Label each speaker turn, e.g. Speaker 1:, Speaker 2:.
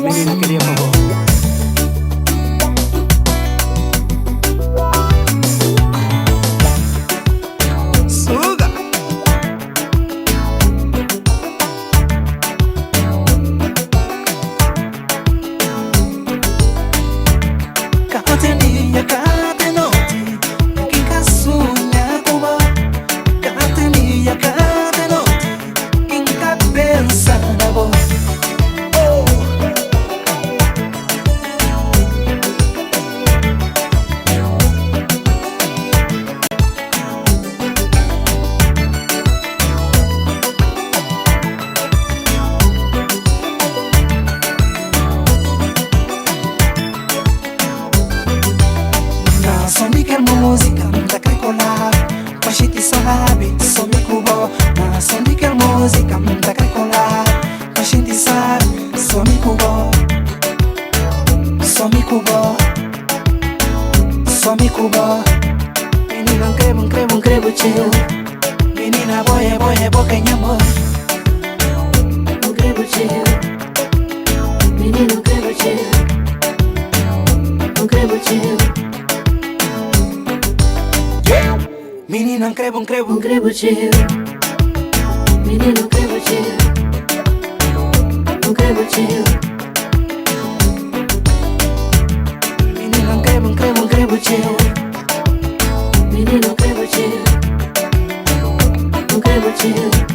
Speaker 1: Menina queria favor. Suga. Katenia katenoti, kinkasunya kuba. Katenia katenoti, kinkapensa na bo. Somi quer música, da cricolar, Pachiti sabe, somi cubo. Somi quer música, da cricolar, Pachiti sabe, somi cubo. Somi cubo, somi cubo. Menina crebo teu. Menina boia, boquinha amor.
Speaker 2: Un crebo teu, menino crebo teu, un crebo teu,
Speaker 1: Menina crebo,
Speaker 2: un crebo teu, menino crebo teu, un crebo teu,
Speaker 1: menina crebo teu.
Speaker 2: menino crebo teu, un crebo teu.